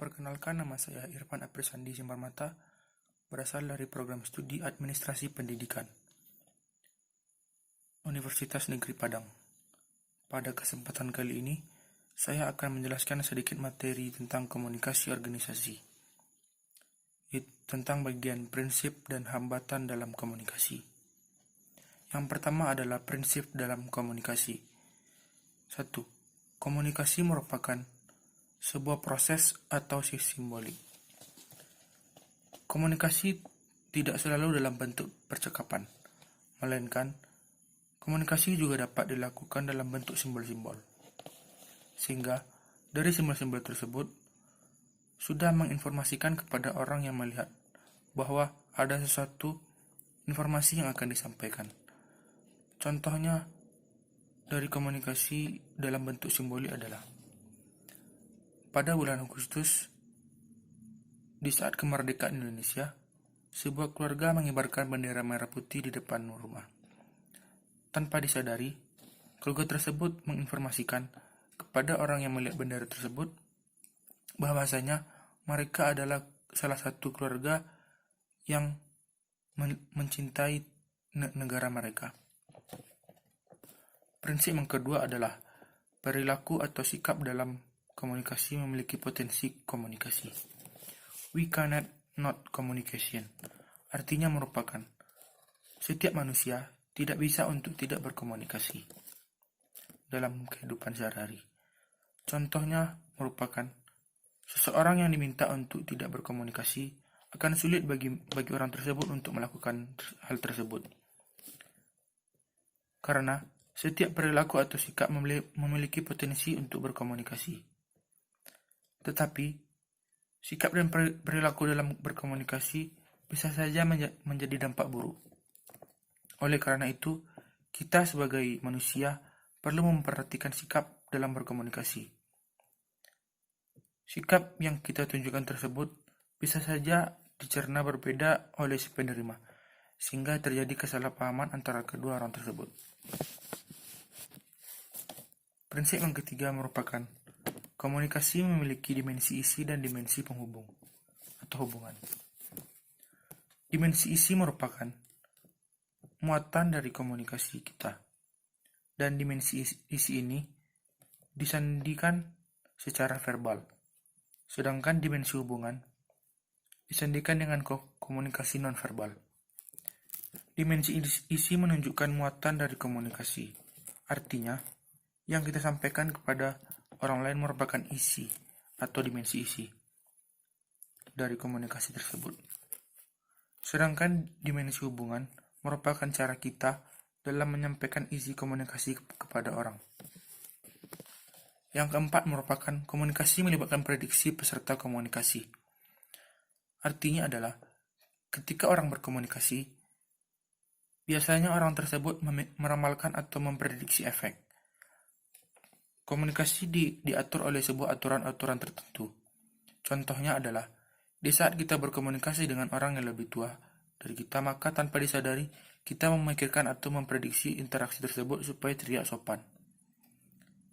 Perkenalkan, nama saya Irfan Aprisandi Simparmata, berasal dari program studi Administrasi Pendidikan, Universitas Negeri Padang. Pada kesempatan kali ini, saya akan menjelaskan sedikit materi tentang komunikasi organisasi, tentang bagian prinsip dan hambatan dalam komunikasi. Yang pertama adalah prinsip dalam komunikasi. 1. Komunikasi merupakan sebuah proses atau simbolik. Komunikasi tidak selalu dalam bentuk percakapan, melainkan komunikasi juga dapat dilakukan dalam bentuk simbol-simbol. Sehingga dari simbol-simbol tersebut sudah menginformasikan kepada orang yang melihat bahwa ada sesuatu informasi yang akan disampaikan. Contohnya dari komunikasi dalam bentuk simbolik adalah pada bulan Agustus, di saat kemerdekaan Indonesia, sebuah keluarga mengibarkan bendera merah putih di depan rumah. Tanpa disadari, keluarga tersebut menginformasikan kepada orang yang melihat bendera tersebut bahwasanya mereka adalah salah satu keluarga yang mencintai negara mereka. Prinsip yang kedua adalah perilaku atau sikap dalam komunikasi memiliki potensi komunikasi. We cannot not communication. Artinya merupakan setiap manusia tidak bisa untuk tidak berkomunikasi dalam kehidupan sehari-hari. Contohnya merupakan seseorang yang diminta untuk tidak berkomunikasi akan sulit bagi orang tersebut untuk melakukan hal tersebut. Karena setiap perilaku atau sikap memiliki potensi untuk berkomunikasi. Tetapi, sikap dan perilaku dalam berkomunikasi bisa saja menjadi dampak buruk. Oleh karena itu, kita sebagai manusia perlu memperhatikan sikap dalam berkomunikasi. Sikap yang kita tunjukkan tersebut bisa saja dicerna berbeda oleh si penerima, sehingga terjadi kesalahpahaman antara kedua orang tersebut. Prinsip yang ketiga merupakan komunikasi memiliki dimensi isi dan dimensi penghubung atau hubungan. Dimensi isi merupakan muatan dari komunikasi kita, dan dimensi isi ini disandikan secara verbal, sedangkan dimensi hubungan disandikan dengan komunikasi nonverbal. Dimensi isi menunjukkan muatan dari komunikasi, artinya yang kita sampaikan kepada orang lain merupakan isi atau dimensi isi dari komunikasi tersebut. Sedangkan dimensi hubungan merupakan cara kita dalam menyampaikan isi komunikasi kepada orang. Yang keempat merupakan komunikasi melibatkan prediksi peserta komunikasi. Artinya adalah ketika orang berkomunikasi, biasanya orang tersebut meramalkan atau memprediksi efek. Komunikasi diatur oleh sebuah aturan-aturan tertentu. Contohnya adalah, di saat kita berkomunikasi dengan orang yang lebih tua dari kita, maka tanpa disadari, kita memikirkan atau memprediksi interaksi tersebut supaya terlihat sopan.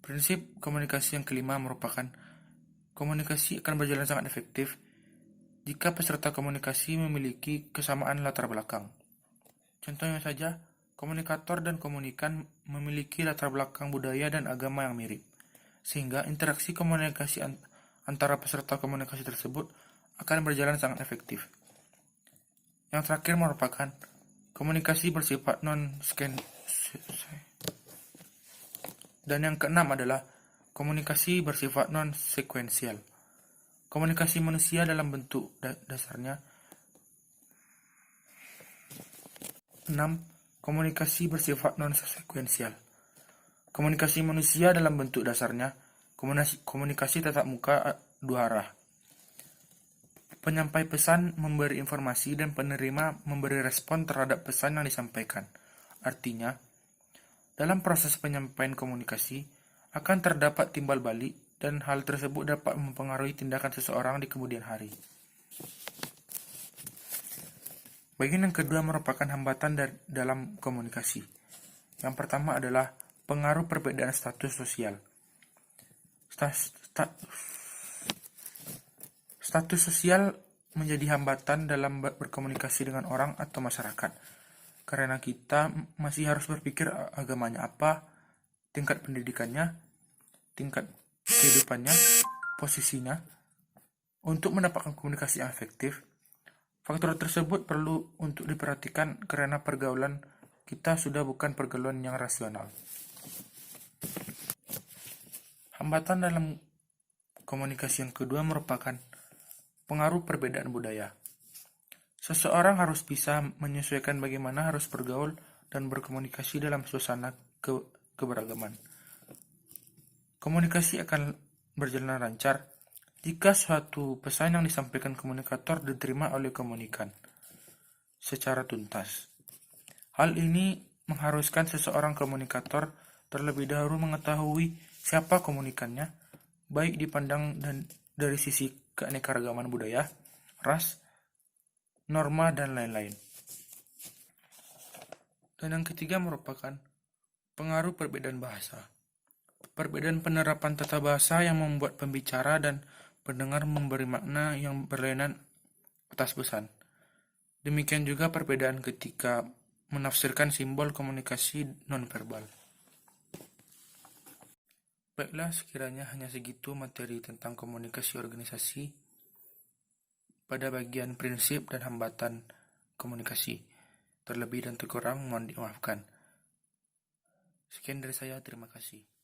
Prinsip komunikasi yang kelima merupakan komunikasi akan berjalan sangat efektif jika peserta komunikasi memiliki kesamaan latar belakang. Contohnya saja, komunikator dan komunikan memiliki latar belakang budaya dan agama yang mirip, sehingga interaksi komunikasi antara peserta komunikasi tersebut akan berjalan sangat efektif. Yang terakhir merupakan komunikasi bersifat dan yang keenam adalah komunikasi bersifat non-sekuensial. Komunikasi manusia dalam bentuk dasarnya 6. Komunikasi bersifat non-sekuensial. Komunikasi manusia dalam bentuk dasarnya komunikasi tatap muka dua arah. Penyampai pesan memberi informasi dan penerima memberi respon terhadap pesan yang disampaikan. Artinya, dalam proses penyampaian komunikasi akan terdapat timbal balik dan hal tersebut dapat mempengaruhi tindakan seseorang di kemudian hari. Bagian yang kedua merupakan hambatan dalam komunikasi. Yang pertama adalah pengaruh perbedaan status sosial. Status sosial menjadi hambatan dalam berkomunikasi dengan orang atau masyarakat, karena kita masih harus berpikir agamanya apa, tingkat pendidikannya, tingkat kehidupannya, posisinya. Untuk mendapatkan komunikasi yang efektif, faktor tersebut perlu untuk diperhatikan karena pergaulan kita sudah bukan pergaulan yang rasional. Hambatan dalam komunikasi yang kedua merupakan pengaruh perbedaan budaya. Seseorang harus bisa menyesuaikan bagaimana harus bergaul dan berkomunikasi dalam suasana keberagaman. Komunikasi akan berjalan lancar jika suatu pesan yang disampaikan komunikator diterima oleh komunikan secara tuntas. Hal ini mengharuskan seseorang komunikator terlebih dahulu mengetahui siapa komunikannya, baik dipandang dari sisi keanekaragaman budaya, ras, norma, dan lain-lain. Dan yang ketiga merupakan pengaruh perbedaan bahasa. Perbedaan penerapan tata bahasa yang membuat pembicara dan pendengar memberi makna yang berlainan atas pesan. Demikian juga perbedaan ketika menafsirkan simbol komunikasi nonverbal. Baiklah, sekiranya hanya segitu materi tentang komunikasi organisasi pada bagian prinsip dan hambatan komunikasi. Terlebih dan terkurang mohon dimaafkan. Sekian dari saya, terima kasih.